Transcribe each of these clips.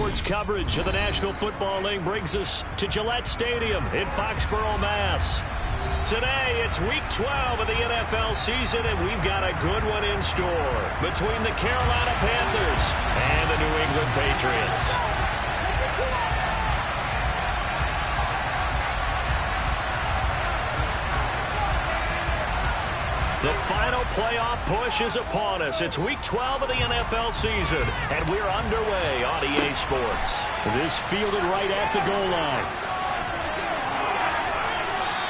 Sports coverage of the National Football League brings us to Gillette Stadium in Foxborough, Mass. Today, it's Week 12 of the NFL season, and we've got a good one in store between the Carolina Panthers and the New England Patriots. The final playoff push is upon us. It's Week 12 of the NFL season, and we're underway on EA Sports. This fielded right at the goal line.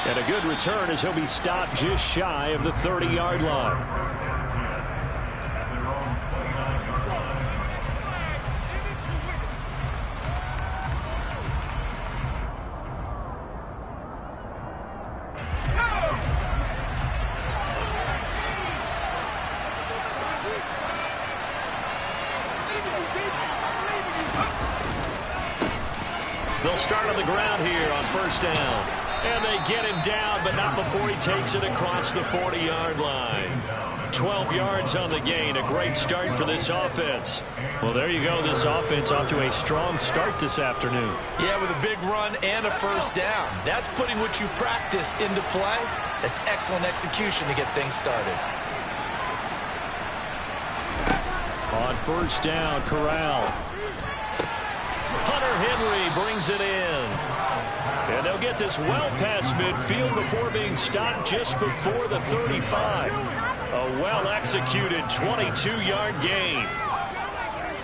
And a good return as he'll be stopped just shy of the 30-yard line. They'll start on the ground here on first down. And they get him down, but not before he takes it across the 40-yard line. 12 yards on the gain. A great start for this offense. Well, there you go. This offense off to a strong start this afternoon. Yeah, with a big run and a first down. That's putting what you practice into play. That's excellent execution to get things started. On first down, Corral. Hunter Henry brings it in. And they'll get this well past midfield before being stopped just before the 35. A well-executed 22-yard gain.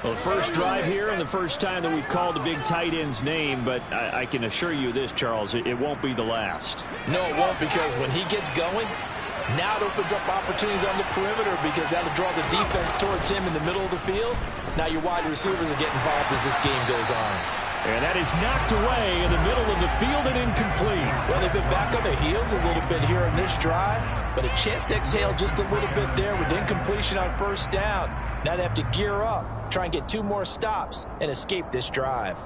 Well, first drive here and the first time that we've called a big tight end's name, but I can assure you this, Charles, it won't be the last. No, it won't, because when he gets going, now it opens up opportunities on the perimeter because that'll draw the defense towards him in the middle of the field. Now your wide receivers will get involved as this game goes on. And that is knocked away in the middle of the field and incomplete. Well, they've been back on their heels a little bit here in this drive, but a chance to exhale just a little bit there with incompletion on first down. Now they have to gear up, try and get 2 more stops, and escape this drive.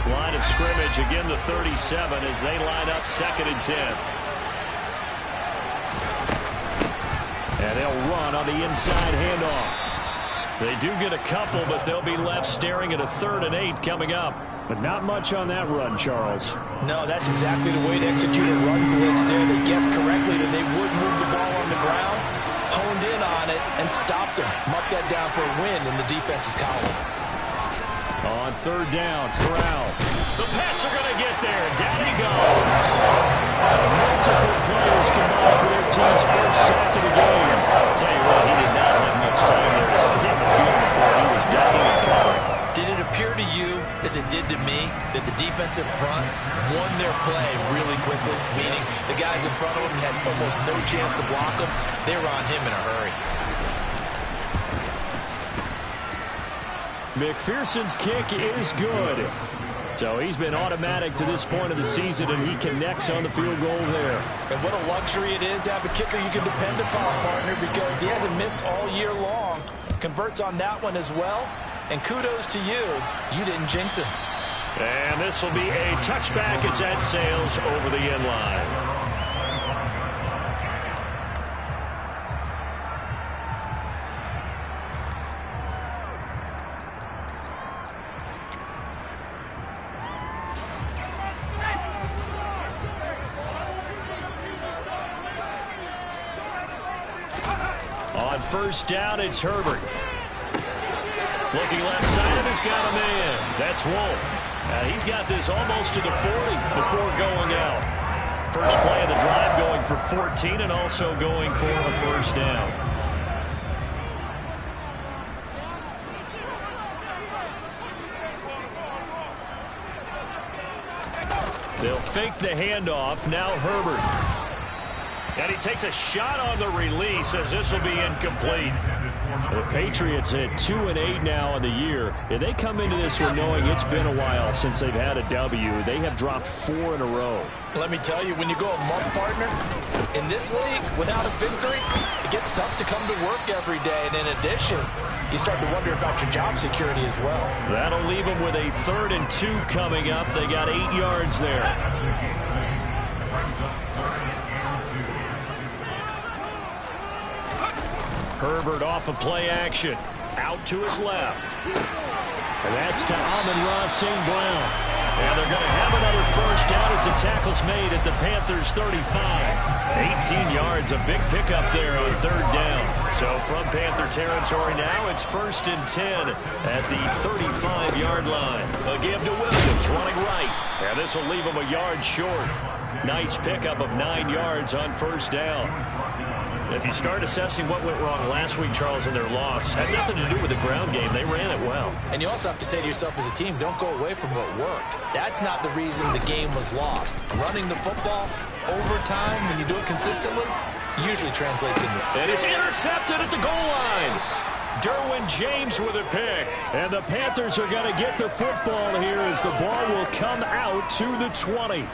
Line of scrimmage, again the 37 as they line up 2nd and 10. And they'll run on the inside handoff. They do get a couple, but they'll be left staring at a 3rd and 8 coming up. But not much on that run, Charles. No, that's exactly the way to execute a run blitz there. They guessed correctly that they would move the ball on the ground, honed in on it, and stopped them. Mark that down for a win in the defense's column. On 3rd down, Corral. The Pats are going to get there. Down he goes. Multiple players combined for their team's first sack of the game. I'll tell you what, he did not have much time there to scan the field before he was ducking and covering. Did it appear to you, as it did to me, that the defensive front won their play really quickly? Meaning the guys in front of them had almost no chance to block him. They were on him in a hurry. McPherson's kick is good. So he's been automatic to this point of the season, and he connects on the field goal there. And what a luxury it is to have a kicker you can depend upon, partner, because he hasn't missed all year long. Converts on that one as well. And kudos to you. You didn't jinx him. And this will be a touchback as that sails over the end line. On first down, it's Herbert. Looking left side, has got a man. That's Wolf. He's got this almost to the 40 before going out. First play of the drive going for 14 and also going for a first down. They'll fake the handoff. Now Herbert. And he takes a shot on the release as this will be incomplete. The Patriots at 2-8 now in the year. And they come into this one knowing it's been a while since they've had a W. They have dropped 4 in a row. Let me tell you, when you go a month, partner, in this league, without a victory, it gets tough to come to work every day. And in addition, you start to wonder about your job security as well. That'll leave them with a 3rd and 2 coming up. They got 8 yards there. Herbert off of play action. out to his left. And that's to Amon-Ra St. Brown. And they're going to have another first down as the tackle's made at the Panthers' 35. 18 yards, a big pickup there on third down. So from Panther territory now, it's 1st and 10 at the 35-yard line. A give to Williams, running right. And this will leave him a yard short. Nice pickup of 9 yards on first down. If you start assessing what went wrong last week, Charles, in their loss, had nothing to do with the ground game. They ran it well. And you also have to say to yourself as a team, don't go away from what worked. That's not the reason the game was lost. Running the football over time, when you do it consistently, usually translates into it. And it's intercepted at the goal line. Derwin James with a pick. And the Panthers are going to get the football here as the ball will come out to the 20.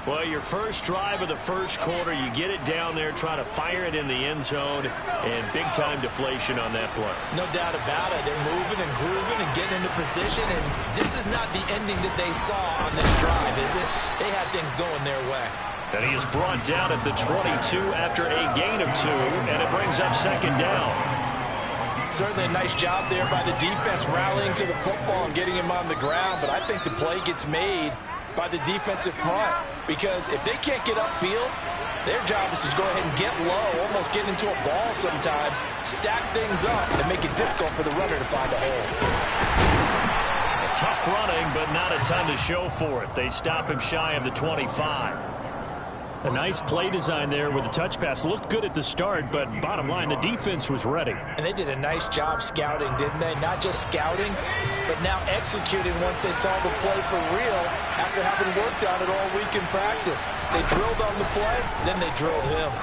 Well, your first drive of the first quarter, you get it down there, try to fire it in the end zone, and big-time deflation on that play. No doubt about it. They're moving and grooving and getting into position, and this is not the ending that they saw on this drive, is it? They had things going their way. And he is brought down at the 22 after a gain of 2, and it brings up second down. Certainly a nice job there by the defense rallying to the football and getting him on the ground, but I think the play gets made by the defensive front, because if they can't get upfield, their job is to go ahead and get low, almost get into a ball sometimes, stack things up, and make it difficult for the runner to find a hole. Tough running, but not a ton to show for it. They stop him shy of the 25. A nice play design there with the touch pass. Looked good at the start, but bottom line, the defense was ready. And they did a nice job scouting, didn't they? Not just scouting, but now executing once they saw the play for real after having worked on it all week in practice. They drilled on the play, then they drilled him.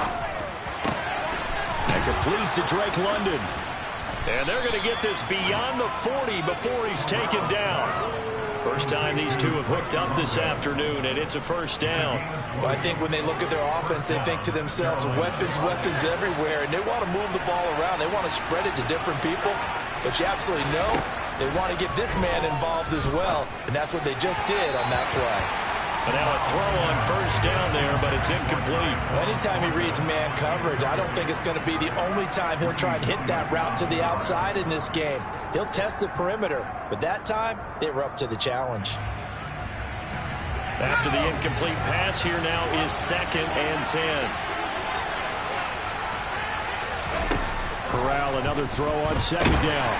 And complete to Drake London. And they're going to get this beyond the 40 before he's taken down. First time these two have hooked up this afternoon, and it's a first down. Well, I think when they look at their offense, they think to themselves, weapons, weapons everywhere, and they want to move the ball around. They want to spread it to different people, but you absolutely know they want to get this man involved as well, and that's what they just did on that play. And now a throw on first down there, but it's incomplete. Anytime he reads man coverage, I don't think it's going to be the only time he'll try and hit that route to the outside in this game. He'll test the perimeter, but that time, they were up to the challenge. After the incomplete pass, here now is 2nd and 10. Corral, another throw on second down.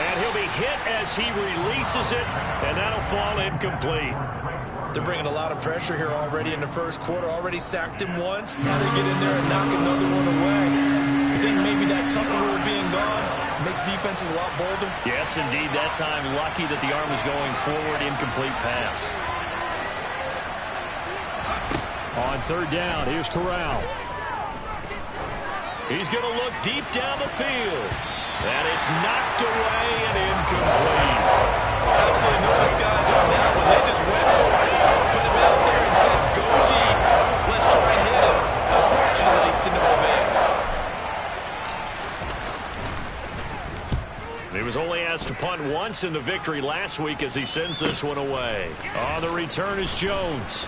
And he'll be hit as he releases it, and that'll fall incomplete. They're bringing a lot of pressure here already in the first quarter. Already sacked him once. Now they get in there and knock another one away. I think maybe that Tucker rule being gone makes defenses a lot bolder. Yes, indeed. That time, lucky that the arm was going forward. Incomplete pass. On third down, here's Corral. He's going to look deep down the field. And it's knocked away and incomplete. Absolutely no disguise on that one. They just went for it. Put him out there and said, go deep. Let's try and hit him. Unfortunately, to no avail. He was only asked to punt once in the victory last week as he sends this one away. On the return is Jones.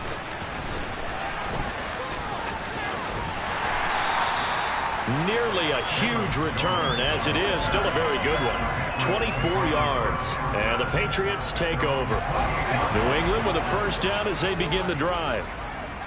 Nearly a huge return, as it is still a very good one. 24 yards, and the Patriots take over. New England with a first down as they begin the drive.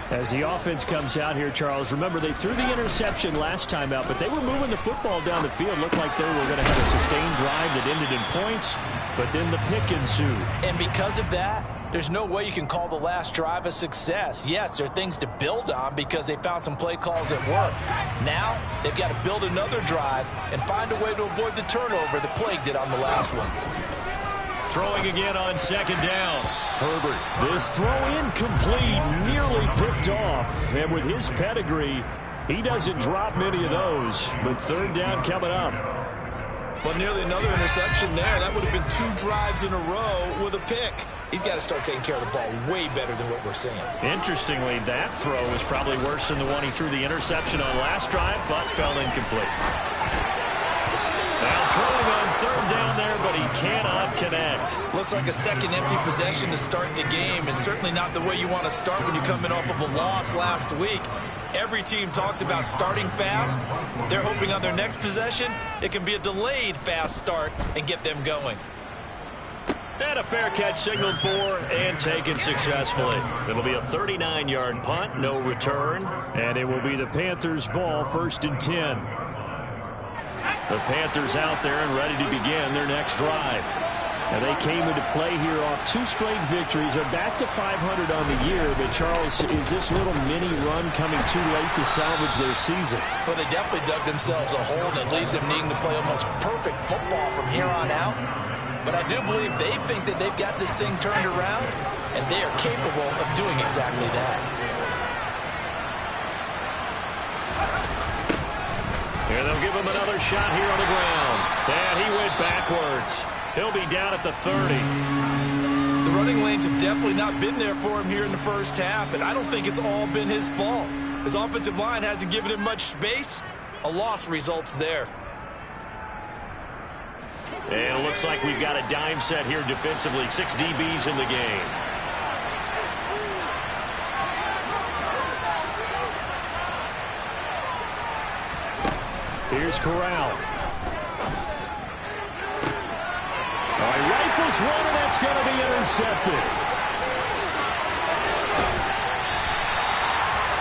As the offense comes out here, Charles, remember they threw the interception last time out, but they were moving the football down the field. Looked like they were going to have a sustained drive that ended in points, but then the pick ensued. And because of that, there's no way you can call the last drive a success. Yes, there are things to build on because they found some play calls that work. Now, they've got to build another drive and find a way to avoid the turnover that plagued it on the last one. Throwing again on second down. Herbert, this throw incomplete, nearly picked off. And with his pedigree, he doesn't drop many of those. But third down coming up. Well, nearly another interception there. That would have been 2 drives in a row with a pick. He's got to start taking care of the ball way better than what we're seeing. Interestingly, that throw was probably worse than the one he threw the interception on last drive, but fell incomplete. Now throwing on third down there, but he cannot connect. Looks like a second empty possession to start the game, and certainly not the way you want to start when you come in off of a loss last week. Every team talks about starting fast. They're hoping on their next possession, it can be a delayed fast start and get them going. And a fair catch signaled for and taken successfully. It'll be a 39-yard punt, no return. And it will be the Panthers' ball, 1st and 10. The Panthers out there and ready to begin their next drive. Now they came into play here off 2 straight victories. They're back to 500 on the year. But, Charles, is this little mini run coming too late to salvage their season? Well, they definitely dug themselves a hole that leaves them needing to play almost perfect football from here on out. But I do believe they think that they've got this thing turned around, and they are capable of doing exactly that. And they'll give him another shot here on the ground. And he went backwards. He'll be down at the 30. The running lanes have definitely not been there for him here in the first half, and I don't think it's all been his fault. His offensive line hasn't given him much space. A loss results there. And it looks like we've got a dime set here defensively. 6 DBs in the game. Here's Corral. All right, rifles one, and that's going to be intercepted.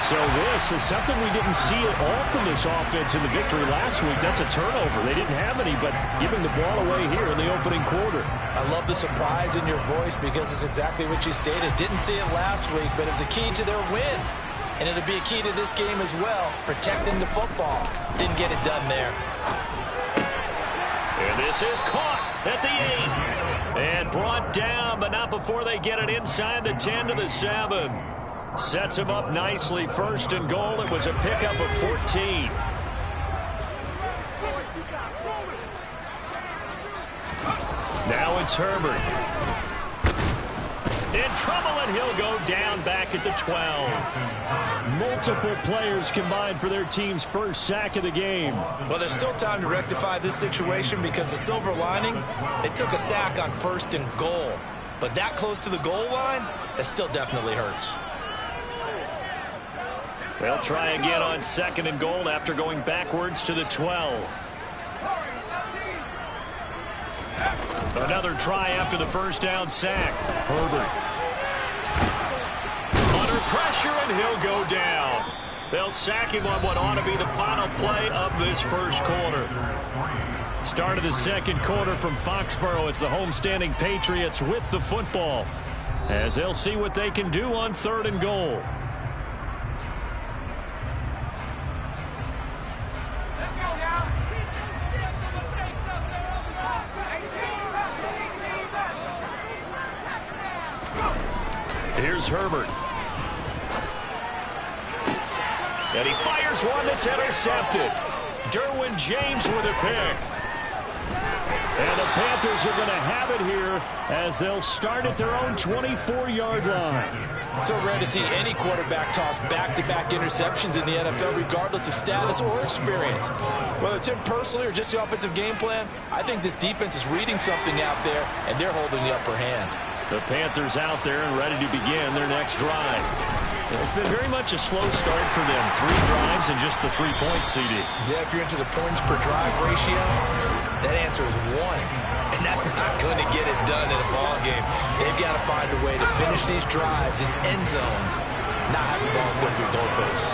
So this is something we didn't see at all from this offense in the victory last week. That's a turnover. They didn't have any, but giving the ball away here in the opening quarter. I love the surprise in your voice because it's exactly what you stated. Didn't see it last week, but it's a key to their win. And it'll be a key to this game as well, protecting the football. Didn't get it done there. And this is caught at the 8. And brought down, but not before they get it inside the 10 to the 7. Sets him up nicely. 1st and goal. It was a pickup of 14. Now it's Herbert. In trouble, and he'll go down back at the 12. Multiple players combined for their team's first sack of the game. Well, there's still time to rectify this situation because the silver lining, they took a sack on 1st and goal. But that close to the goal line, it still definitely hurts. They'll try again on 2nd and goal after going backwards to the 12. Another try after the first down sack. Herbert. Under pressure, and he'll go down. They'll sack him on what ought to be the final play of this first quarter. Start of the second quarter from Foxborough. It's the homestanding Patriots with the football, as they'll see what they can do on 3rd and goal. Here's Herbert. And he fires one that's intercepted. Derwin James with a pick. And the Panthers are going to have it here as they'll start at their own 24-yard line. So rare to see any quarterback toss back-to-back interceptions in the NFL, regardless of status or experience. Whether it's him personally or just the offensive game plan, I think this defense is reading something out there, and they're holding the upper hand. The Panthers out there and ready to begin their next drive. It's been very much a slow start for them. 3 drives and just the 3 points, CD. Yeah, if you're into the points per drive ratio, that answer is 1. And that's not going to get it done in a ball game. They've got to find a way to finish these drives in end zones, not having balls go through goalposts.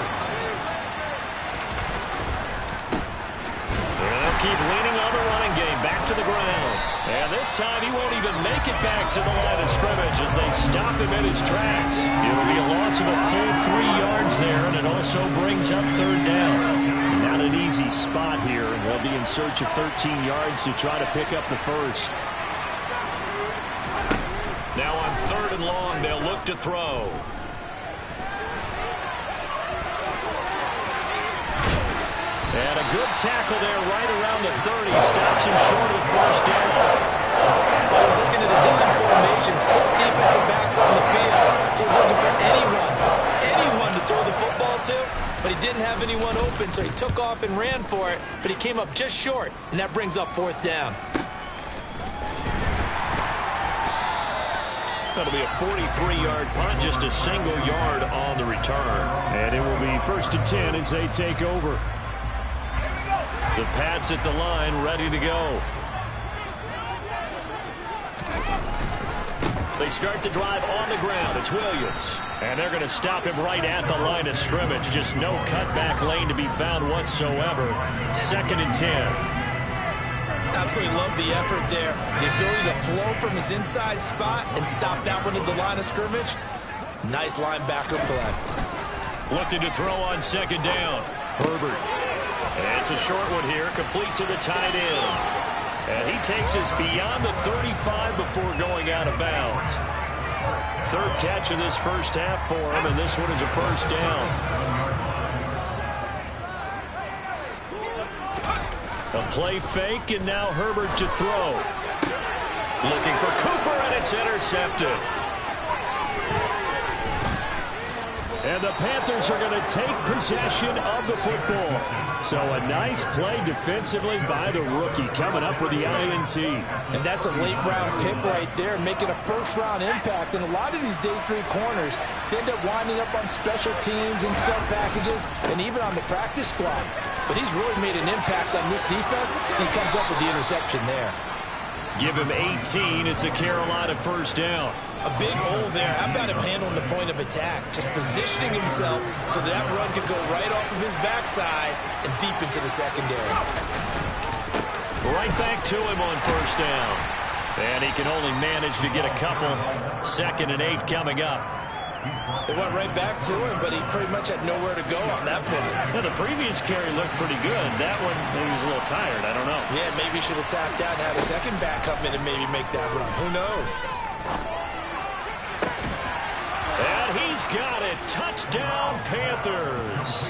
They'll keep leaning on the running game. Back to the ground. And this time he won't even make it back to the line of scrimmage as they stop him in his tracks. It'll be a loss of a full 3 yards there, and it also brings up 3rd down. Not an easy spot here, and they'll be in search of 13 yards to try to pick up the first. Now on 3rd and long, they'll look to throw. And a good tackle there right around the 30. Stops him short of the first down. I was looking at a dime formation, 6 defensive backs on the field. So he was looking for anyone to throw the football to, but he didn't have anyone open, so he took off and ran for it, but he came up just short, and that brings up 4th down. That'll be a 43-yard punt, just a single yard on the return. And it will be 1st and 10 as they take over. The Pats at the line, ready to go. They start the drive on the ground. It's Williams. And they're going to stop him right at the line of scrimmage. Just no cutback lane to be found whatsoever. 2nd and 10. Absolutely love the effort there. The ability to flow from his inside spot and stop that one at the line of scrimmage. Nice linebacker play. Looking to throw on 2nd down. Herbert. And it's a short one here, complete to the tight end. And he takes us beyond the 35 before going out of bounds. 3rd catch of this first half for him, and this one is a 1st down. A play fake, and now Herbert to throw. Looking for Cooper, and it's intercepted. And the Panthers are going to take possession of the football. So a nice play defensively by the rookie, coming up with the INT. And that's a late-round pick right there, making a first-round impact. And a lot of these day 3 corners, they end up winding up on special teams and sub packages and even on the practice squad. But he's really made an impact on this defense, and he comes up with the interception there. Give him 18. It's a Carolina 1st down. A big hole there. How about him handling the point of attack? Just positioning himself so that run could go right off of his backside and deep into the secondary. Right back to him on 1st down. And he can only manage to get a couple. 2nd and 8 coming up. They went right back to him, but he pretty much had nowhere to go on that play. Yeah, the previous carry looked pretty good. That one, maybe he was a little tired. I don't know. Yeah, maybe he should have tapped out and had a second back come in and maybe make that run. Who knows? And he's got it. Touchdown, Panthers.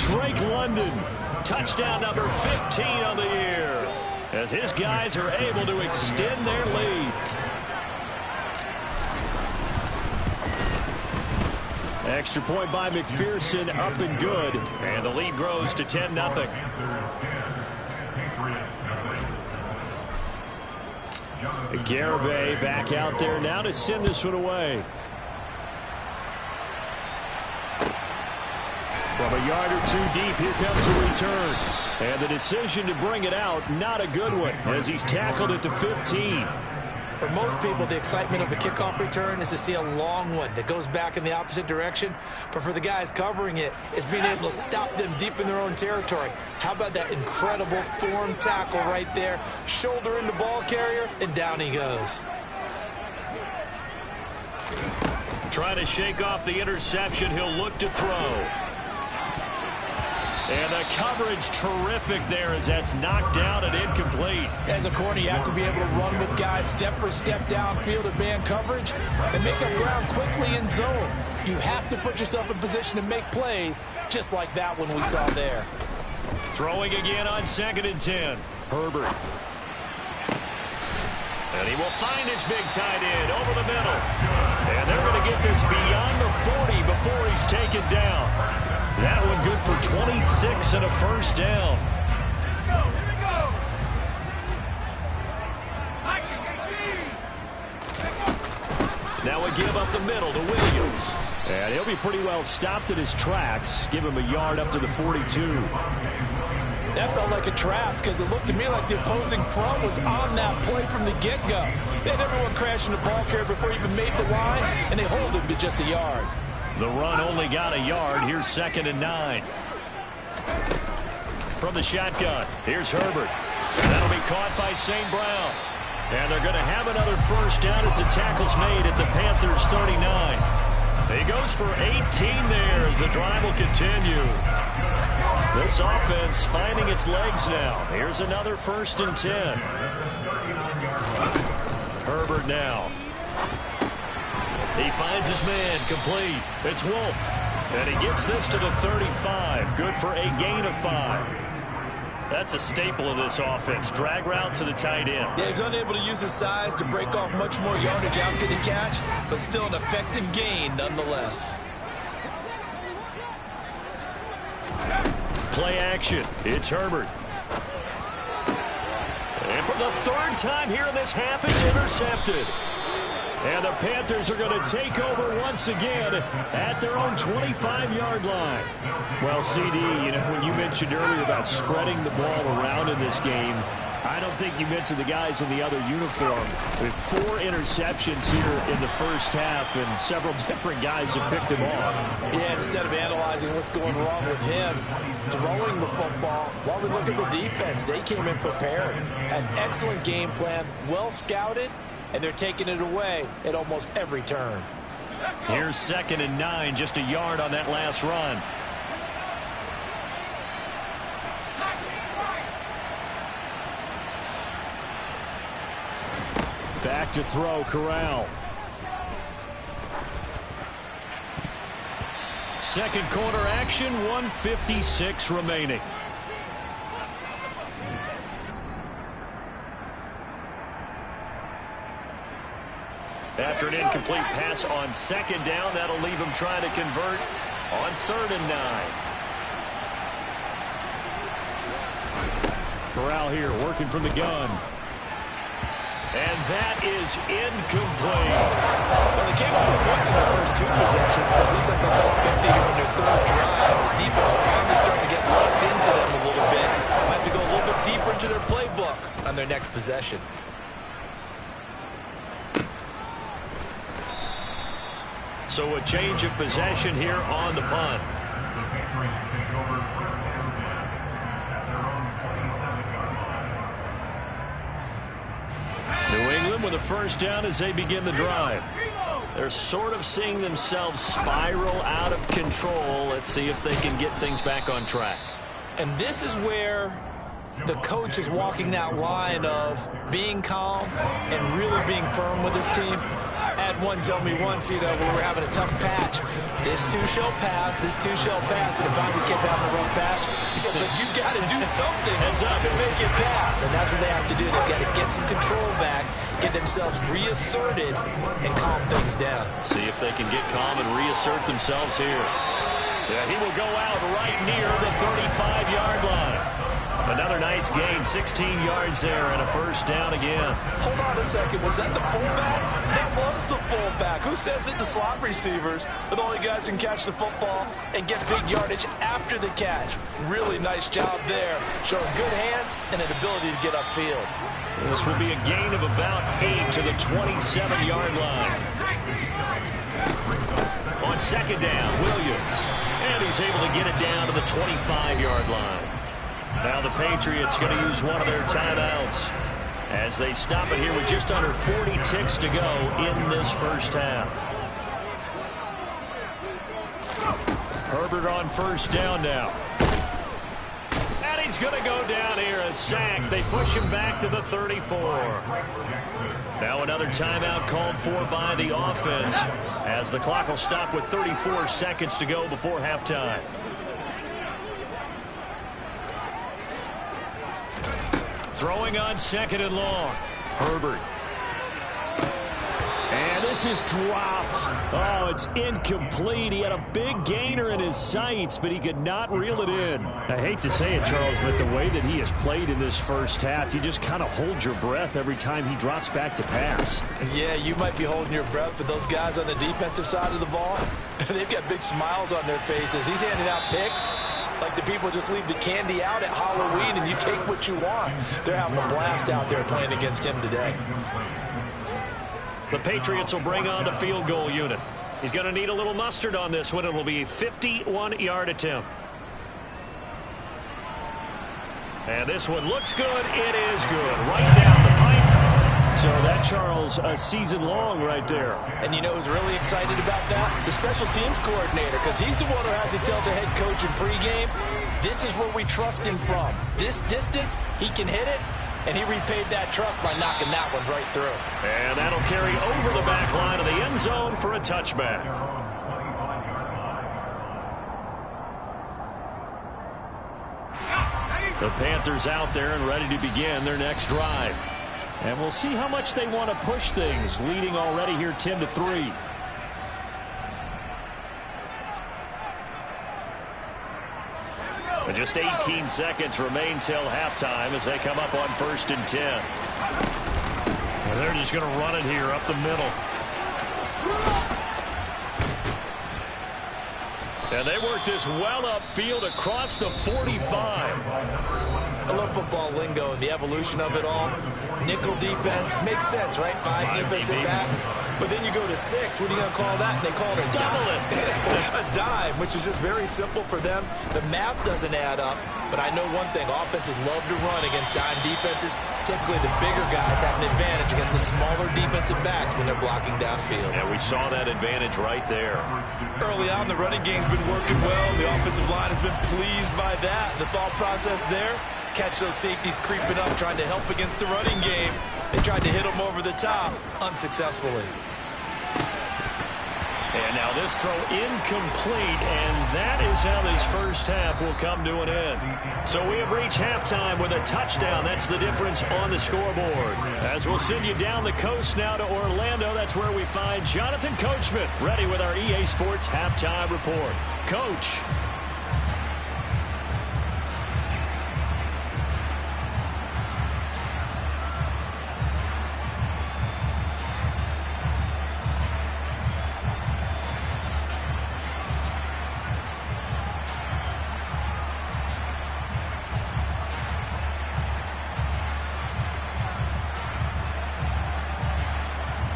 Drake London, touchdown number 15 on the year, as his guys are able to extend their lead. Extra point by McPherson, up and good. And the lead grows to 10-0. Garibay back out there now to send this one away. From a yard or 2 deep, here comes a return. And the decision to bring it out, not a good one, as he's tackled at the 15. For most people, the excitement of a kickoff return is to see a long one that goes back in the opposite direction. But for the guys covering it, it's being able to stop them deep in their own territory. How about that incredible form tackle right there? Shoulder in the ball carrier, and down he goes. Trying to shake off the interception. He'll look to throw. And the coverage terrific there as that's knocked down and incomplete. As a corner, you have to be able to run with guys step for step downfield at man coverage and make up ground quickly in zone. You have to put yourself in position to make plays just like that one we saw there. Throwing again on 2nd and 10. Herbert. And he will find his big tight end over the middle. And they're going to get this beyond the 40 before he's taken down. That one good for 26 and a 1st down. Now we give up the middle to Williams. And he'll be pretty well stopped in his tracks. Give him a yard up to the 42. That felt like a trap because it looked to me like the opposing front was on that play from the get-go. They had everyone crashing the ball carrier before he even made the line, and they hold him to just a yard. The run only got a yard. Here's 2nd and 9. From the shotgun, here's Herbert. And that'll be caught by St. Brown. And they're going to have another 1st down as the tackle's made at the Panthers 39. He goes for 18 there as the drive will continue. This offense finding its legs now. Here's another 1st and 10. Herbert now. He finds his man, complete. It's Wolf. And he gets this to the 35. Good for a gain of 5. That's a staple of this offense. Drag route to the tight end. Yeah, he's unable to use his size to break off much more yardage after the catch, but still an effective gain nonetheless. Play action. It's Herbert. And for the 3rd time here in this half, it's intercepted. And the Panthers are going to take over once again at their own 25-yard line. Well, CD, when you mentioned earlier about spreading the ball around in this game, I don't think you mentioned the guys in the other uniform. With 4 interceptions here in the first half, and several different guys have picked him off. Yeah, instead of analyzing what's going wrong with him, throwing the football, while we look at the defense, they came in prepared. An excellent game plan, well scouted, and they're taking it away at almost every turn. Here's 2nd and 9, just a yard on that last run. Back to throw, Corral. Second quarter action, 1:56 remaining. After an incomplete pass on 2nd down, that'll leave him trying to convert on 3rd and 9. Corral here working from the gun. And that is incomplete. Well, they came up with points in their first 2 possessions, but it looks like they'll go up empty here in their 3rd drive. The defense is finally starting to get locked into them a little bit. Might have to go a little bit deeper into their playbook on their next possession. So a change of possession here on the punt. New England with a first down as they begin the drive. They're sort of seeing themselves spiral out of control. Let's see if they can get things back on track. And this is where the coach is walking that line of being calm and really being firm with his team. I had one tell me once, when we were having a tough patch, this too shall pass, this too shall pass, and if I kept having a rough patch, he said, but you got to do something to make it pass, and that's what they have to do. They've got to get some control back, get themselves reasserted, and calm things down. See if they can get calm and reassert themselves here. Yeah, he will go out right near the 35-yard line. Another nice gain, 16 yards there, and a first down again. Hold on a second. Was that the fullback? That was the fullback. Who says it to slot receivers? But the only guys can catch the football and get big yardage after the catch. Really nice job there. Showing good hands and an ability to get upfield. This will be a gain of about 8 to the 27-yard line. On 2nd down, Williams. And he's able to get it down to the 25-yard line. Now the Patriots going to use one of their timeouts as they stop it here with just under 40 ticks to go in this first half. Herbert on first down now. And he's going to go down here, a sack. They push him back to the 34. Now another timeout called for by the offense as the clock will stop with 34 seconds to go before halftime. Throwing on 2nd and long. Herbert. And this is dropped. Oh, it's incomplete. He had a big gainer in his sights, but he could not reel it in. I hate to say it, Charles, but the way that he has played in this first half, you just kind of hold your breath every time he drops back to pass. Yeah, you might be holding your breath, but those guys on the defensive side of the ball, they've got big smiles on their faces. He's handing out picks like the people just leave the candy out at Halloween and you take what you want. They're having a blast out there playing against him today. The Patriots will bring on the field goal unit. He's going to need a little mustard on this one. It will be a 51-yard attempt. And this one looks good. It is good. Right down the pipe. So that, Charles, a season long right there. And you know who's really excited about that? The special teams coordinator, because he's the one who has to tell the head coach in pregame, this is where we trust him from. This distance, he can hit it, and he repaid that trust by knocking that one right through. And that'll carry over the back line of the end zone for a touchback. The Panthers out there and ready to begin their next drive. And we'll see how much they want to push things, leading already here 10-3. But just 18 seconds remain till halftime as they come up on 1st and 10. And they're just going to run it here up the middle. And they work this well upfield across the 45. I love football lingo and the evolution of it all. Nickel defense makes sense, right? 5 defensive backs. But then you go to 6. What are you going to call that? And they call it a dive. A dive, which is just very simple for them. The math doesn't add up. But I know one thing. Offenses love to run against dime defenses. Typically, the bigger guys have an advantage against the smaller defensive backs when they're blocking downfield. Yeah, we saw that advantage right there. Early on, the running game's been working well. The offensive line has been pleased by that. The thought process there, catch those safeties creeping up, trying to help against the running game. They tried to hit them over the top, unsuccessfully. And now this throw incomplete, and that is how this first half will come to an end. So we have reached halftime with a touchdown. That's the difference on the scoreboard. As we'll send you down the coast now to Orlando, that's where we find Jonathan Coachman, ready with our EA Sports halftime report. Coach.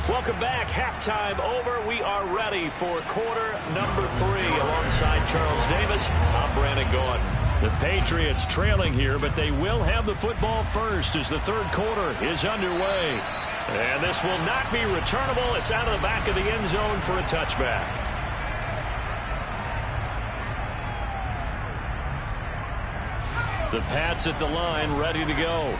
Welcome back. Halftime over. We are ready for quarter number 3. Alongside Charles Davis, I'm Brandon Gaudin. The Patriots trailing here, but they will have the football first as the third quarter is underway. And this will not be returnable. It's out of the back of the end zone for a touchback. The Pats at the line, ready to go.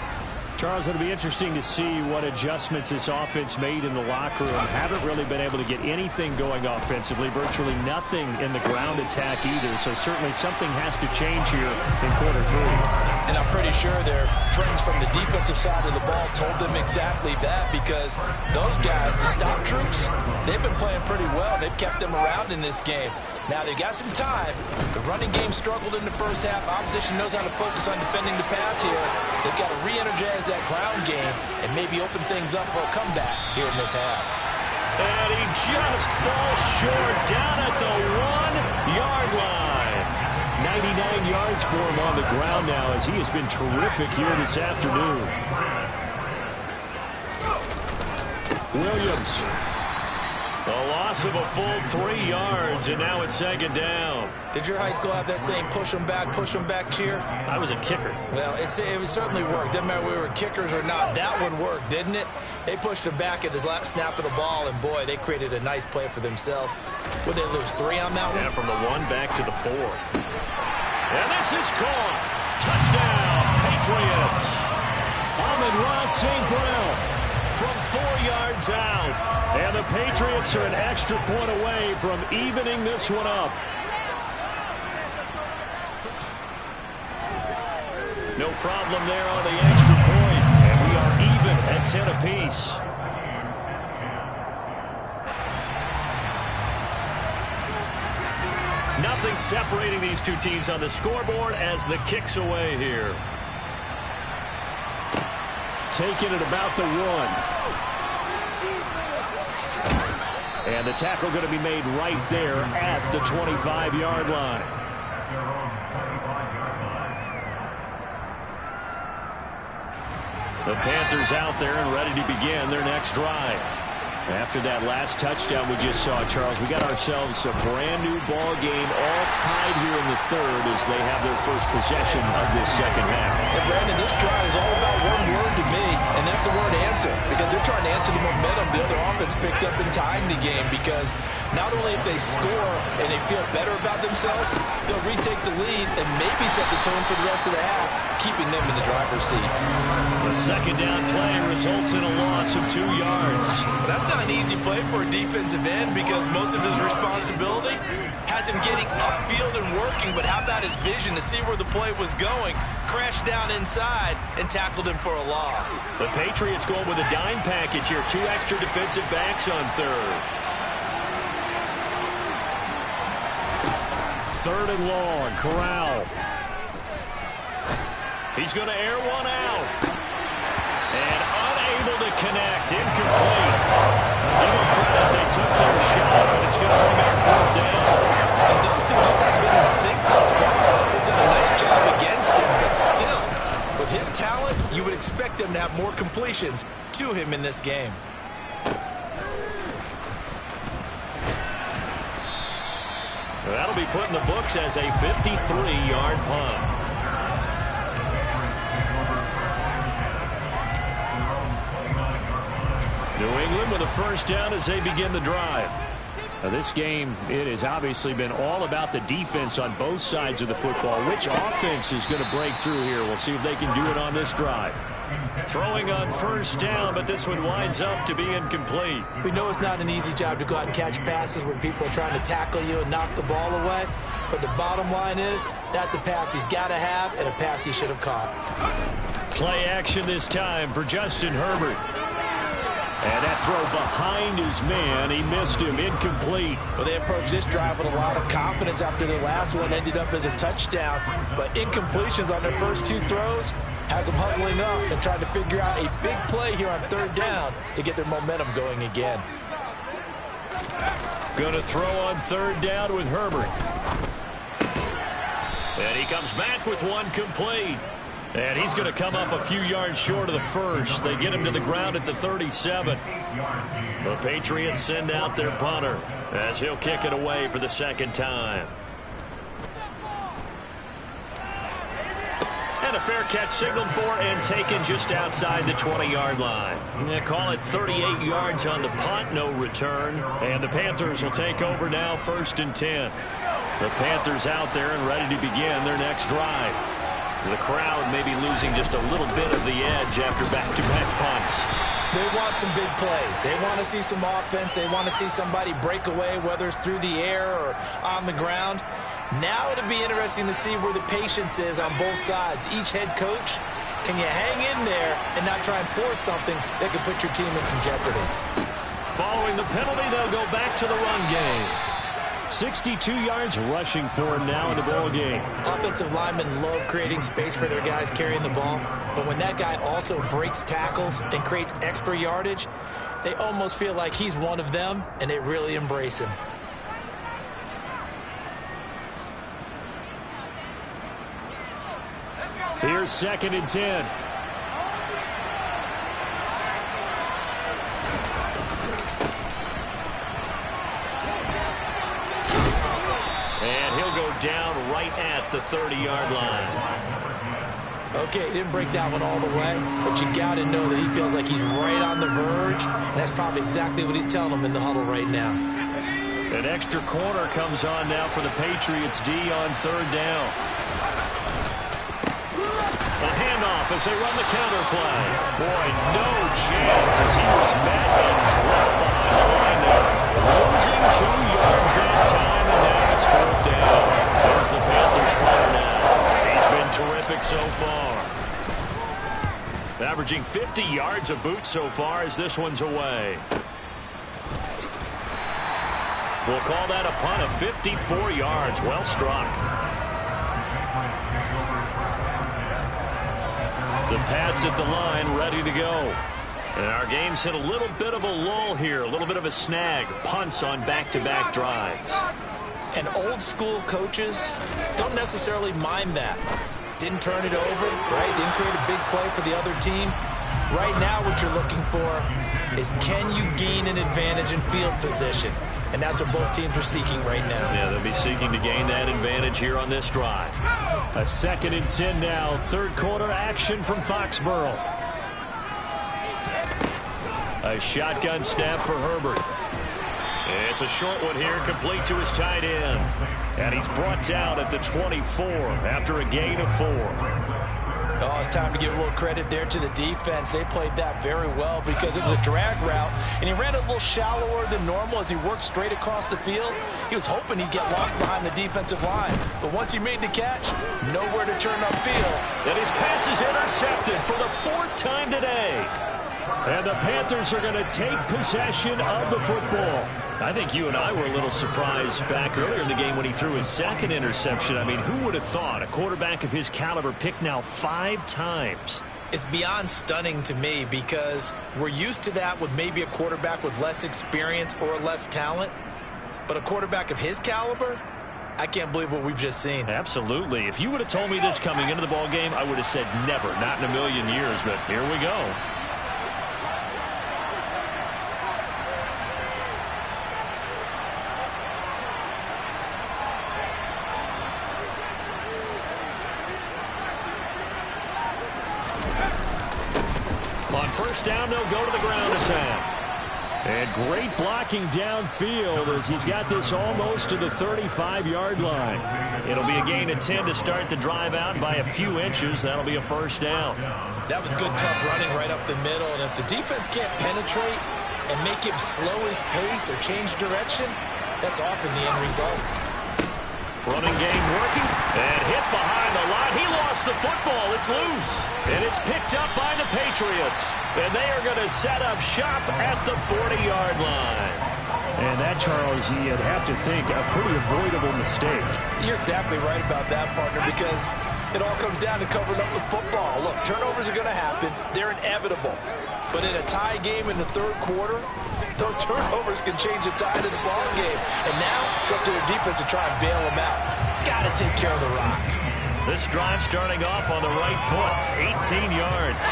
Charles, it'll be interesting to see what adjustments this offense made in the locker room. Haven't really been able to get anything going offensively, virtually nothing in the ground attack either. So certainly something has to change here in quarter 3. And I'm pretty sure their friends from the defensive side of the ball told them exactly that, because those guys, the stop troops, they've been playing pretty well. They've kept them around in this game. Now they've got some time. The running game struggled in the first half. Opposition knows how to focus on defending the pass here. They've got to re-energize that ground game and maybe open things up for a comeback here in this half. And he just falls short down at the 1-yard line. 99 yards for him on the ground now, as he has been terrific here this afternoon. Williams. A loss of a full 3 yards, and now it's 2nd down. Did your high school have that saying, push them back cheer? I was a kicker. Well, it certainly worked. Didn't matter if we were kickers or not. That one worked, didn't it? They pushed him back at his last snap of the ball, and boy, they created a nice play for themselves. Would they lose 3 on that one? Yeah, from the 1 back to the 4. And this is caught. Touchdown, Patriots. Amon-Ra St. Brown from 4 yards out. And the Patriots are an extra point away from evening this one up. No problem there on the extra point. And we are even at 10 apiece. Nothing separating these two teams on the scoreboard as the kick's away here. Taking it about the 1. And the tackle going to be made right there at the 25-yard line. The Panthers out there and ready to begin their next drive. After that last touchdown we just saw, Charles, we got ourselves a brand new ball game, all tied here in the third as they have their first possession of this second half. And Brandon, this drive is all about one word to me, and that's the word answer, because they're trying to answer the momentum the other offense picked up in tying the game, because not only if they score and they feel better about themselves, they'll retake the lead and maybe set the tone for the rest of the half, keeping them in the driver's seat. The second down play results in a loss of 2 yards. That's not an easy play for a defensive end, because most of his responsibility has him getting upfield and working, but how about his vision to see where the play was going, crashed down inside, and tackled him for a loss. The Patriots going with a dime package here, 2 extra defensive backs on third. 3rd and long, Corral. He's going to air one out. And unable to connect, incomplete. Give them credit, they took their expect them to have more completions to him in this game. That'll be put in the books as a 53-yard punt. New England with a first down as they begin the drive. Now this game, it has obviously been all about the defense on both sides of the football. Which offense is going to break through here? We'll see if they can do it on this drive. Throwing on first down, but this one winds up to be incomplete. We know it's not an easy job to go out and catch passes when people are trying to tackle you and knock the ball away. But the bottom line is, that's a pass he's got to have and a pass he should have caught. Play action this time for Justin Herbert. And that throw behind his man, he missed him, incomplete. Well, they approached this drive with a lot of confidence after their last one ended up as a touchdown. But incompletions on their first two throws has them huddling up and trying to figure out a big play here on third down to get their momentum going again. Going to throw on third down with Herbert. And he comes back with one complete. And he's going to come up a few yards short of the first. They get him to the ground at the 37. The Patriots send out their punter as he'll kick it away for the second time. And a fair catch signaled for and taken just outside the 20-yard line. They call it 38 yards on the punt, no return. And the Panthers will take over now, 1st and 10. The Panthers out there and ready to begin their next drive. The crowd may be losing just a little bit of the edge after back-to-back punts. They want some big plays. They want to see some offense. They want to see somebody break away, whether it's through the air or on the ground. Now it'll be interesting to see where the patience is on both sides. Each head coach, can you hang in there and not try and force something that could put your team in some jeopardy? Following the penalty, they'll go back to the run game. 62 yards rushing for him now in the ball game. Offensive linemen love creating space for their guys carrying the ball, but when that guy also breaks tackles and creates extra yardage, they almost feel like he's one of them, and they really embrace him. Here's 2nd and 10. Down right at the 30-yard line. Okay, he didn't break that one all the way, but you got to know that he feels like he's right on the verge, and that's probably exactly what he's telling them in the huddle right now. An extra corner comes on now for the Patriots D on third down. A handoff as they run the counter play. Boy, no chance as he was met and dropped behind the line there. Losing 2 yards that time, and now it's 4th down. There's the Panthers punter now. He's been terrific so far. Averaging 50 yards a boot so far as this one's away. We'll call that a punt of 54 yards. Well struck. The Pats at the line ready to go. And our game's hit a little bit of a lull here, a little bit of a snag. Punts on back-to-back drives. And old-school coaches don't necessarily mind that. Didn't turn it over, right? Didn't create a big play for the other team. Right now what you're looking for is, can you gain an advantage in field position? And that's what both teams are seeking right now. Yeah, they'll be seeking to gain that advantage here on this drive. A 2nd and 10 now. Third quarter action from Foxborough. A shotgun snap for Herbert. It's a short one here, complete to his tight end. And he's brought down at the 24 after a gain of 4. Oh, it's time to give a little credit there to the defense. They played that very well because it was a drag route, and he ran a little shallower than normal as he worked straight across the field. He was hoping he'd get lost behind the defensive line, but once he made the catch, nowhere to turn upfield. And his pass is intercepted for the 4th time today. And the Panthers are going to take possession of the football. I think you and I were a little surprised back earlier in the game when he threw his 2nd interception. I mean, who would have thought a quarterback of his caliber picked now 5 times? It's beyond stunning to me because we're used to that with maybe a quarterback with less experience or less talent. But a quarterback of his caliber, I can't believe what we've just seen. Absolutely. If you would have told me this coming into the ball game, I would have said never, not in a million years, but here we go. On first down, they'll go to the ground attack. And great blocking downfield as he's got this almost to the 35-yard line. It'll be a gain of 10 to start the drive out by a few inches. That'll be a first down. That was good, tough running right up the middle. And if the defense can't penetrate and make him slow his pace or change direction, that's often the end result. Running game working, and hit behind the line. He lost the football. It's loose, and it's picked up by the Patriots. And they are going to set up shop at the 40-yard line. And that, Charles, you'd have to think a pretty avoidable mistake. You're exactly right about that, partner, because it all comes down to covering up the football. Look, turnovers are going to happen. They're inevitable. But in a tie game in the third quarter, those turnovers can change the tide of the ball game. And now it's up to the defense to try and bail them out. Got to take care of the rock. This drive starting off on the right foot, 18 yards.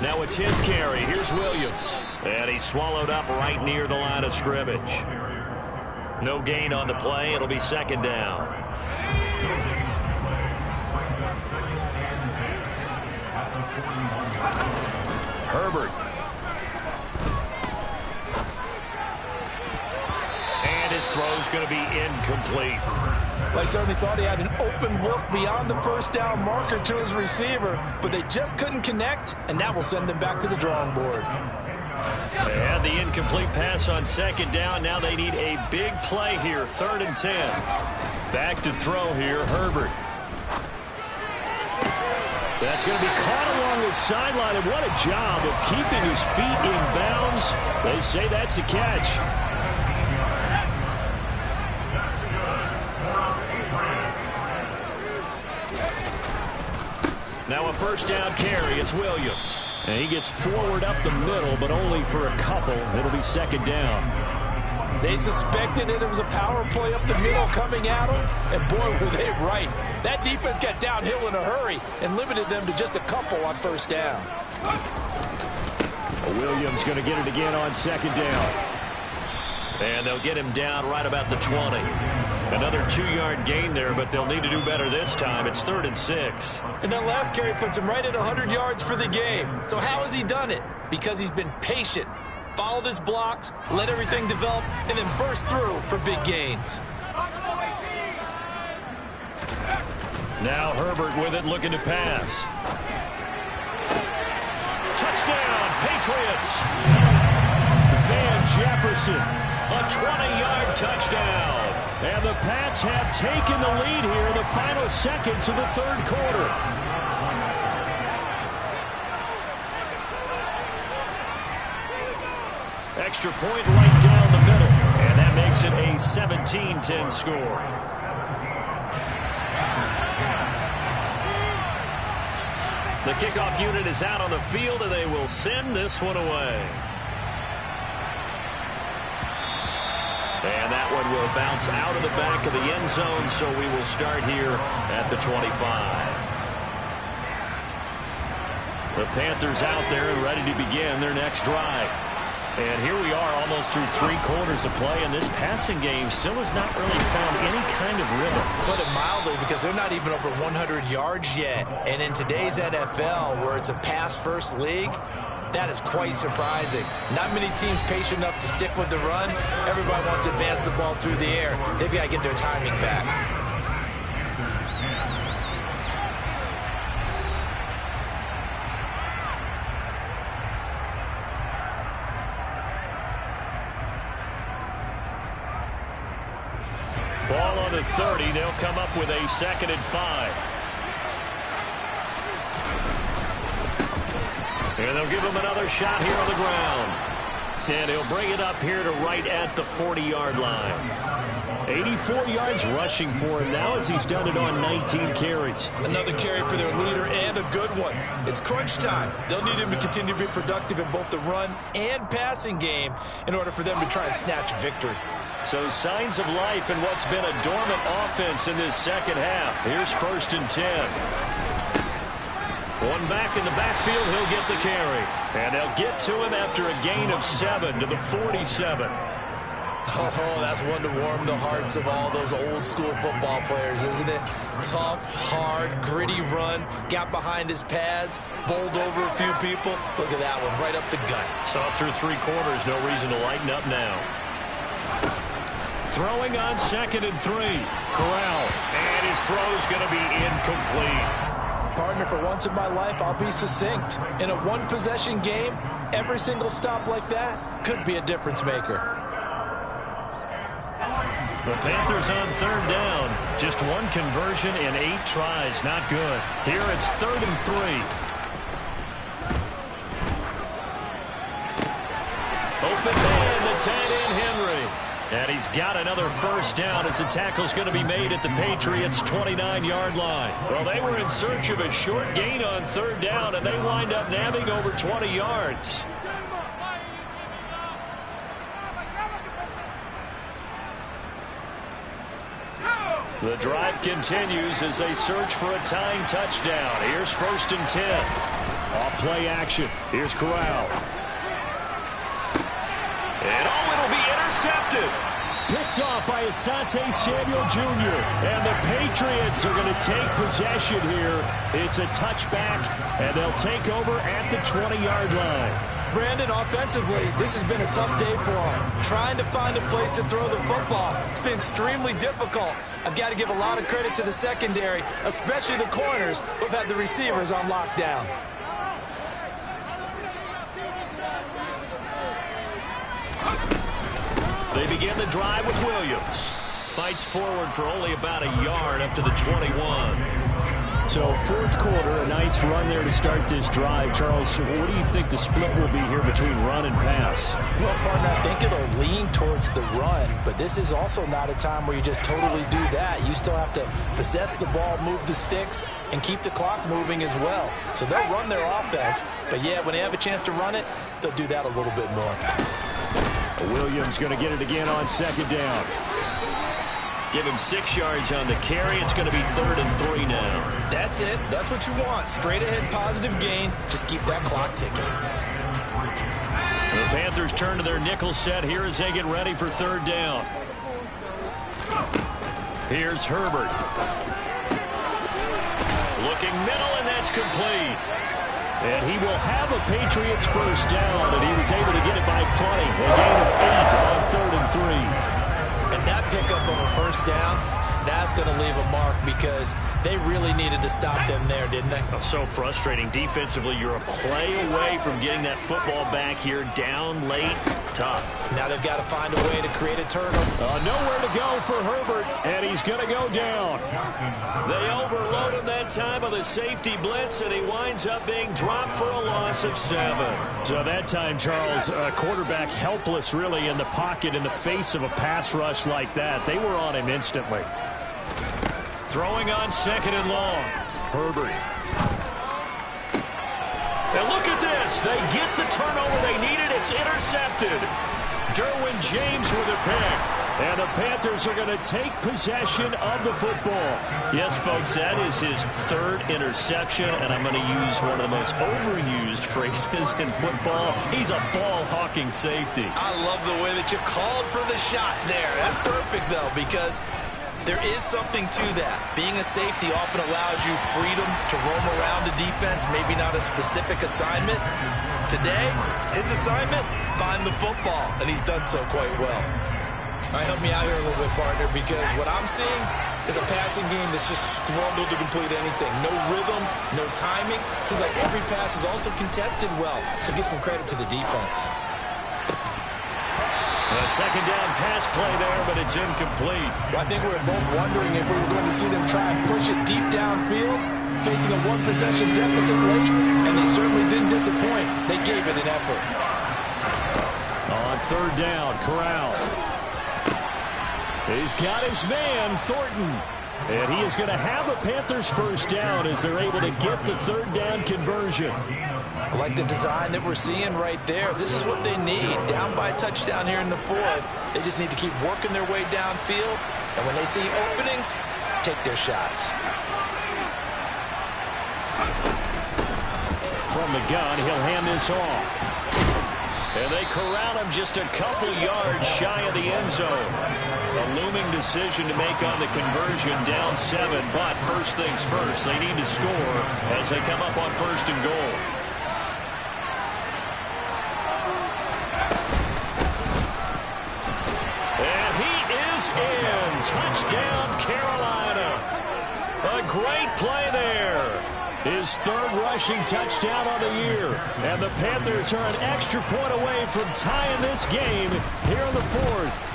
Now a 10th carry. Here's Williams. And he's swallowed up right near the line of scrimmage. No gain on the play. It'll be second down. Herbert. And his throw's going to be incomplete. Well, he certainly thought he had an open look beyond the first down marker to his receiver, but they just couldn't connect, and that will send them back to the drawing board. They had the incomplete pass on second down. Now they need a big play here, 3rd and 10. Back to throw here, Herbert. That's going to be caught along the sideline, and what a job of keeping his feet in bounds. They say that's a catch. Now a first down carry. It's Williams. And he gets forward up the middle, but only for a couple. It'll be second down. They suspected that it was a power play up the middle coming at them, and boy, were they right. That defense got downhill in a hurry and limited them to just a couple on first down. Williams going to get it again on second down. And they'll get him down right about the 20. Another 2-yard gain there, but they'll need to do better this time. It's 3rd and 6. And that last carry puts him right at 100 yards for the game. So how has he done it? Because he's been patient, followed his blocks, let everything develop, and then burst through for big gains. Now Herbert with it, looking to pass. Touchdown, Patriots! Van Jefferson, A 20-yard touchdown. and the Pats have taken the lead here in the final seconds of the third quarter. Extra point right down the middle, and that makes it a 17-10 score. The kickoff unit is out on the field, and they will send this one away. And that one will bounce out of the back of the end zone, so we will start here at the 25. The Panthers out there and ready to begin their next drive. And here we are almost through 3 quarters of play, and this passing game still has not really found any kind of rhythm. Put it mildly, because they're not even over 100 yards yet. And in today's NFL, where it's a pass-first league, that is quite surprising. Not many teams patient enough to stick with the run. Everybody wants to advance the ball through the air. They've got to get their timing back. Ball on the 30. They'll come up with a 2nd and 5. And they'll give him another shot here on the ground. And he'll bring it up here to right at the 40-yard line. 84 yards rushing for him now as he's done it on 19 carries. Another carry for their leader and a good one. It's crunch time. They'll need him to continue to be productive in both the run and passing game in order for them to try and snatch a victory. So signs of life in what's been a dormant offense in this second half. Here's 1st and 10. One back in the backfield, he'll get the carry. And they'll get to him after a gain of 7 to the 47. Oh, that's one to warm the hearts of all those old school football players, isn't it? Tough, hard, gritty run, got behind his pads, bowled over a few people. Look at that one, right up the gut. Saw through 3 quarters, no reason to lighten up now. Throwing on 2nd and 3. Corral, and his throw's going to be incomplete. Partner, for once in my life, I'll be succinct. In a one-possession game, every single stop like that could be a difference maker. The Panthers on 3rd down. Just one conversion in 8 tries. Not good. Here it's 3rd and 3. Open man, the tight end Henry. And he's got another 1st down as the tackle's going to be made at the Patriots' 29-yard line. Well, they were in search of a short gain on 3rd down, and they wind up nabbing over 20 yards. The drive continues as they search for a tying touchdown. Here's 1st and 10. Off play action. Here's Corral. And it'll be intercepted. Picked off by Asante Samuel Jr. And the Patriots are going to take possession here. It's a touchback, and they'll take over at the 20-yard line. Brandon, offensively, this has been a tough day for him. Trying to find a place to throw the football, it's been extremely difficult. I've got to give a lot of credit to the secondary, especially the corners who've had the receivers on lockdown. They begin the drive with Williams. Fights forward for only about a yard up to the 21. So 4th quarter, a nice run there to start this drive. Charles, what do you think the split will be here between run and pass? Well, partner, I think it'll lean towards the run, but this is also not a time where you just totally do that. You still have to possess the ball, move the sticks, and keep the clock moving as well. So they'll run their offense, but yeah, when they have a chance to run it, they'll do that a little bit more. Williams going to get it again on 2nd down. Give him 6 yards on the carry. It's going to be 3rd and 3 now. That's it. That's what you want. Straight ahead positive gain. Just keep that clock ticking. The Panthers turn to their nickel set here as they get ready for 3rd down. Here's Herbert. Looking middle, and that's complete. And he will have a Patriots 1st down, and he was able to get it by plenty. A gain of 8 on 3rd and 3. And that pickup of a 1st down, that's going to leave a mark because they really needed to stop them there, didn't they? Oh, so frustrating. Defensively, you're a play away from getting that football back here. Down late, tough. Now they've got to find a way to create a turnover. Nowhere to go for Herbert, and he's going to go down. They overload him that time with a safety blitz, and he winds up being dropped for a loss of 7. So that time, Charles, quarterback helpless really in the pocket in the face of a pass rush like that. They were on him instantly. Throwing on 2nd and long. Herbert. And look at this. They get the turnover they needed. It's intercepted. Derwin James with a pick. And the Panthers are going to take possession of the football. Yes, folks, that is his 3rd interception, and I'm going to use one of the most overused phrases in football. He's a ball-hawking safety. I love the way that you called for the shot there. That's perfect, though, because there is something to that. Being a safety often allows you freedom to roam around the defense, maybe not a specific assignment. Today, his assignment, find the football, and he's done so quite well. All right, help me out here a little bit, partner, because what I'm seeing is a passing game that's just struggled to complete anything. No rhythm, no timing. Seems like every pass is also contested well, so give some credit to the defense. A 2nd down pass play there, but it's incomplete. Well, I think we were both wondering if we were going to see them try and push it deep downfield, facing a 1-possession deficit late, and they certainly didn't disappoint. They gave it an effort. On 3rd down, Corral. He's got his man, Thornton. And he is going to have a Panthers first down as they're able to get the third down conversion. I like the design that we're seeing right there. This is what they need. Down by a touchdown here in the fourth. They just need to keep working their way downfield. And when they see openings, take their shots. From the gun, he'll hand this off. And they corral him just a couple yards shy of the end zone. A looming decision to make on the conversion, down 7. But first things first, they need to score as they come up on first and goal. And he is in. Touchdown, Carolina. A great play there. His third rushing touchdown on the year. And the Panthers are an extra point away from tying this game here in the fourth.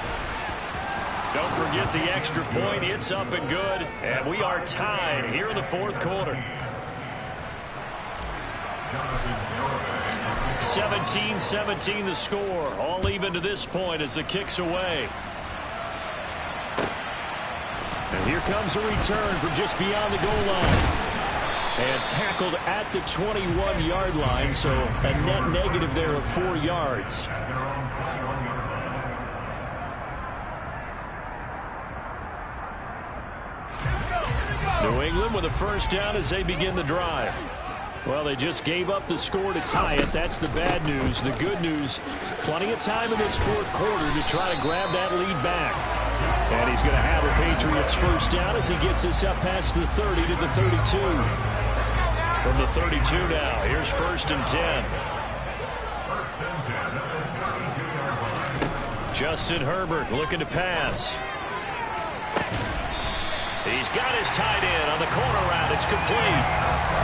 Don't forget the extra point. It's up and good. And we are tied here in the fourth quarter. 17-17 the score. All even to this point as the kick's away. And here comes a return from just beyond the goal line. And tackled at the 21-yard line, so a net negative there of 4 yards. New England with a first down as they begin the drive. Well, they just gave up the score to tie it. That's the bad news. The good news, plenty of time in this fourth quarter to try to grab that lead back. And he's going to have a Patriots first down as he gets this up past the 30 to the 32. From the 32 now, here's first and 10. Justin Herbert looking to pass. He's got his tight end on the corner route. It's complete.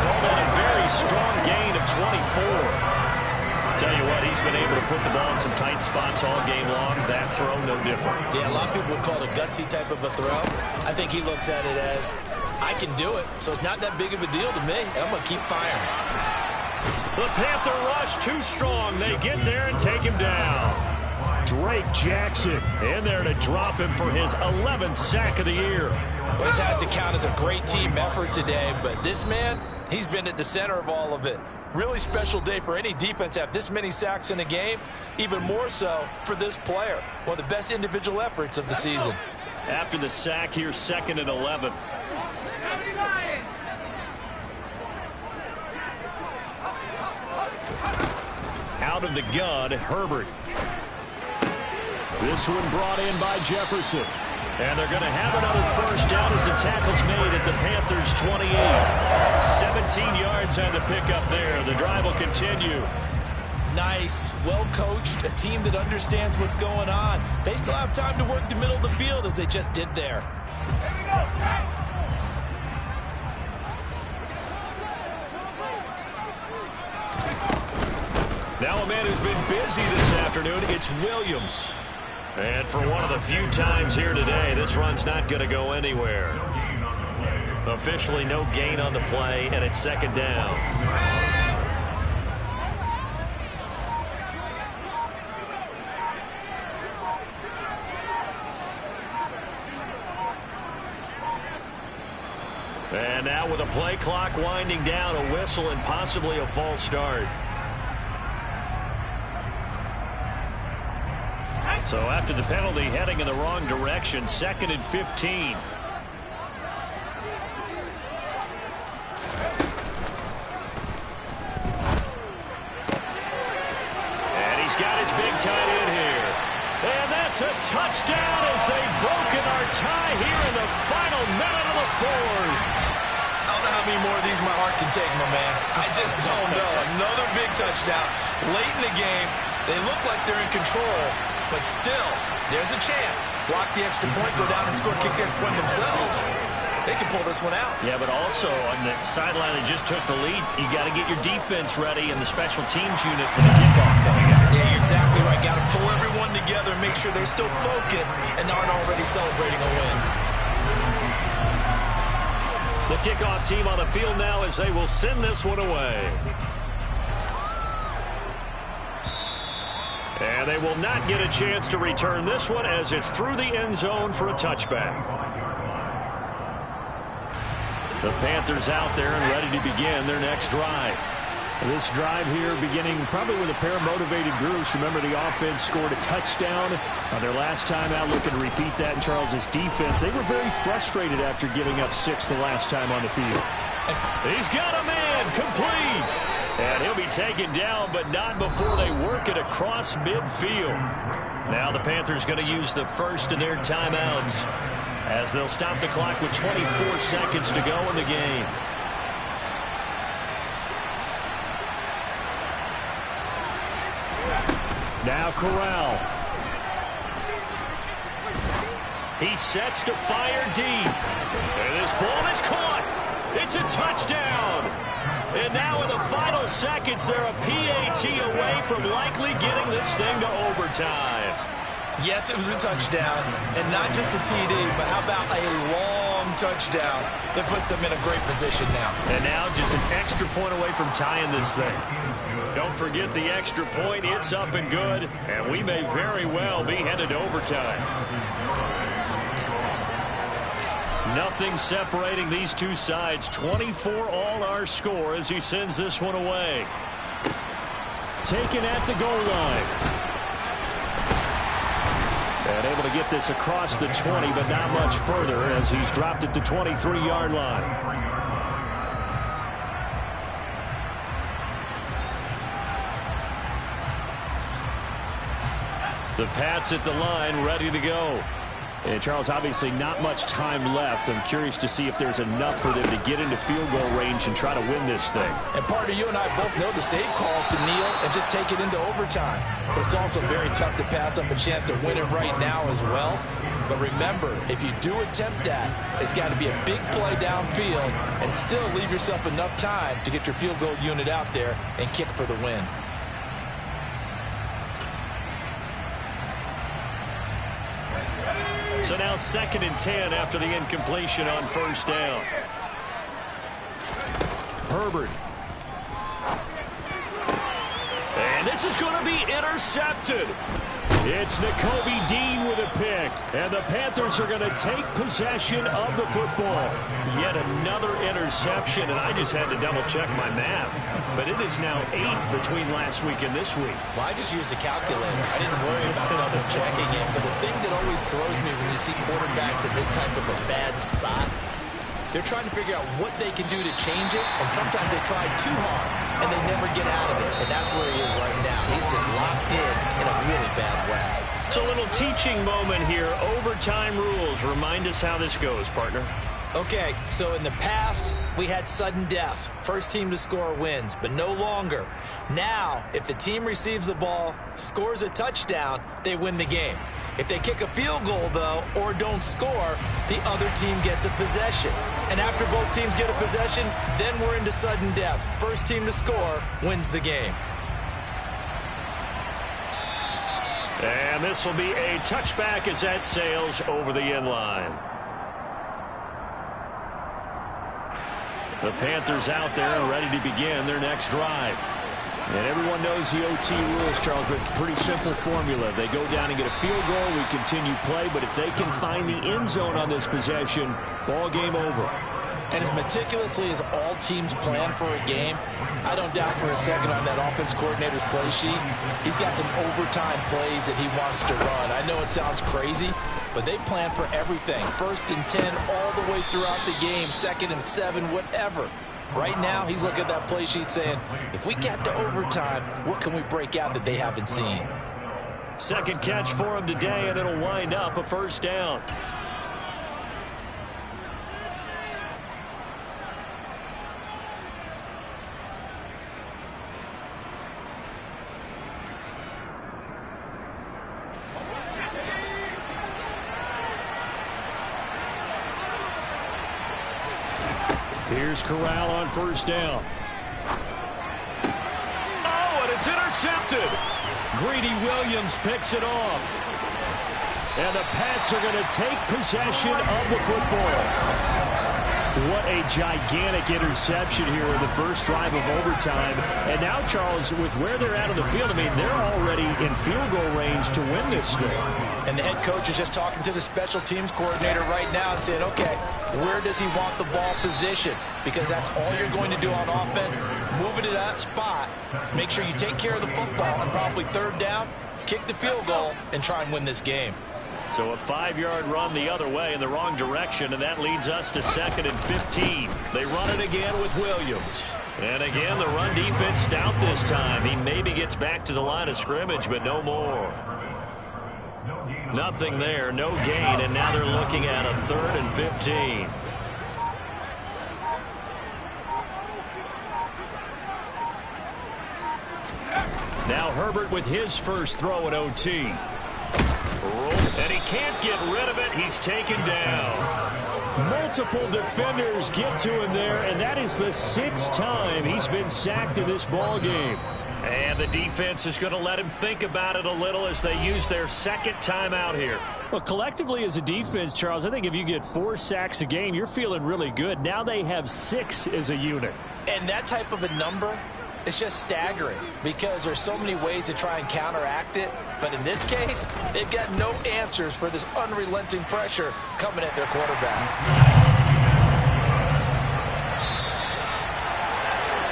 Called on a very strong gain of 24. Tell you what, he's been able to put the ball in some tight spots all game long. That throw, no different. Yeah, a lot of people would call it a gutsy type of a throw. I think he looks at it as, I can do it, so it's not that big of a deal to me, and I'm going to keep firing. The Panther rush too strong. They get there and take him down. Drake Jackson in there to drop him for his 11th sack of the year. Well, this has to count as a great team effort today, but this man, he's been at the center of all of it. Really special day for any defense to have this many sacks in a game, even more so for this player. One of the best individual efforts of the season. After the sack, here's second and 11. Out of the gun, Herbert. This one brought in by Jefferson. And they're going to have another first down as the tackle's made at the Panthers' 28. 17 yards on the pickup there. The drive will continue. Nice, well-coached, a team that understands what's going on. They still have time to work the middle of the field as they just did there. Now a man who's been busy this afternoon, it's Williams. And for one of the few times here today, this run's not going to go anywhere. Officially no gain on the play, and it's second down. And now with a play clock winding down, a whistle and possibly a false start. So after the penalty, heading in the wrong direction, second and 15. And he's got his big tight end here. And that's a touchdown as they've broken our tie here in the final minute of the fourth. I don't know how many more of these my heart can take, my man. I just don't know. Another big touchdown. Late in the game, they look like they're in control. But still, there's a chance. Block the extra point, go down and score, kick the extra point themselves. They can pull this one out. Yeah, but also on the sideline that just took the lead, you got to get your defense ready and the special teams unit for the kickoff coming up. Yeah, you're exactly right. Got to pull everyone together and make sure they're still focused and aren't already celebrating a win. The kickoff team on the field now as they will send this one away. And And they will not get a chance to return this one as it's through the end zone for a touchback. The Panthers out there and ready to begin their next drive. This drive here beginning probably with a pair of motivated groups. Remember, the offense scored a touchdown on their last time out, looking to repeat that in Charles's defense. They were very frustrated after giving up 6 the last time on the field. He's got a man, complete. And he'll be taken down, but not before they work it across midfield. Now the Panthers going to use the first of their timeouts as they'll stop the clock with 24 seconds to go in the game. Now Corral. He sets to fire deep. And this ball is caught. It's a touchdown. And now in the final seconds, they're a PAT away from likely getting this thing to overtime. Yes, it was a touchdown, and not just a TD, but how about a long touchdown that puts them in a great position now. And now just an extra point away from tying this thing. Don't forget the extra point. It's up and good, and we may very well be headed to overtime. Nothing separating these two sides. 24 all our score as he sends this one away. Taken at the goal line. And able to get this across the 20, but not much further as he's dropped it to 23-yard line. The Pats at the line, ready to go. And Charles, obviously not much time left. I'm curious to see if there's enough for them to get into field goal range and try to win this thing. And partner, you and I both know the save calls to kneel and just take it into overtime. But it's also very tough to pass up a chance to win it right now as well. But remember, if you do attempt that, it's got to be a big play downfield and still leave yourself enough time to get your field goal unit out there and kick for the win. So now 2nd and 10 after the incompletion on first down. Herbert. And this is going to be intercepted. It's Nakobe Dean with a pick. And the Panthers are going to take possession of the football. Yet another interception, and I just had to double-check my math. But it is now 8 between last week and this week. Well, I just used the calculator. I didn't worry about double-checking it. But the thing that always throws me when you see quarterbacks in this type of a bad spot, they're trying to figure out what they can do to change it, and sometimes they try too hard, and they never get out of it. And that's where he is right now. He's just locked in a really bad way. It's a little teaching moment here. Overtime rules. Remind us how this goes, partner. Okay, so in the past, we had sudden death. First team to score wins, but no longer. Now, if the team receives the ball, scores a touchdown, they win the game. If they kick a field goal, though, or don't score, the other team gets a possession. And after both teams get a possession, then we're into sudden death. First team to score wins the game. And this will be a touchback as that sails over the end line. The Panthers out there and ready to begin their next drive. And everyone knows the OT rules, Charles, but pretty simple formula. They go down and get a field goal, we continue play, but if they can find the end zone on this possession, ball game over. And as meticulously as all teams plan for a game, I don't doubt for a second on that offense coordinator's play sheet, he's got some overtime plays that he wants to run. I know it sounds crazy, but they plan for everything. 1st and 10 all the way throughout the game, 2nd and 7, whatever. Right now, he's looking at that play sheet saying, if we get to overtime, what can we break out that they haven't seen? Second catch for him today, and it'll wind up a first down. Here's Corral on first down. Oh, and it's intercepted. Greedy Williams picks it off. And the Pats are going to take possession of the football. What a gigantic interception here in the first drive of overtime. And now, Charles, with where they're at on the field, I mean, they're already in field goal range to win this thing. And the head coach is just talking to the special teams coordinator right now and saying, okay, where does he want the ball positioned? Because that's all you're going to do on offense. Move it to that spot. Make sure you take care of the football and probably third down, kick the field goal, and try and win this game. So a 5-yard run the other way in the wrong direction, and that leads us to 2nd and 15. They run it again with Williams. And again, the run defense stout this time. He maybe gets back to the line of scrimmage, but no more. Nothing there, no gain, and now they're looking at a 3rd and 15. Now Herbert with his first throw at OT. And he can't get rid of it. He's taken down. Multiple defenders get to him there, and that is the 6th time he's been sacked in this ball game. And the defense is going to let him think about it a little as they use their 2nd timeout here. Well, collectively as a defense, Charles, I think if you get 4 sacks a game, you're feeling really good. Now they have 6 as a unit. And that type of a number, it's just staggering because there's so many ways to try and counteract it. But in this case, they've got no answers for this unrelenting pressure coming at their quarterback.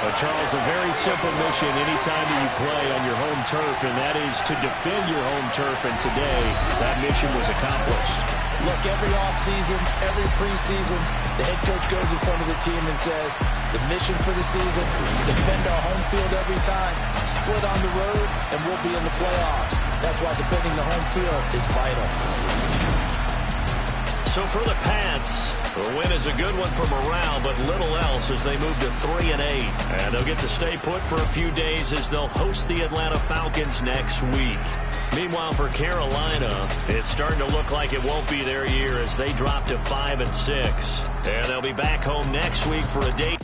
But Charles, a very simple mission anytime that you play on your home turf, and that is to defend your home turf. And today, that mission was accomplished. Look, every offseason, every preseason, the head coach goes in front of the team and says, the mission for the season, defend our home field every time, split on the road, and we'll be in the playoffs. That's why defending the home field is vital. So for the Pats, the win is a good one for morale, but little else as they move to 3 and 8. And they'll get to stay put for a few days as they'll host the Atlanta Falcons next week. Meanwhile, for Carolina, it's starting to look like it won't be their year as they drop to 5 and 6. And they'll be back home next week for a date.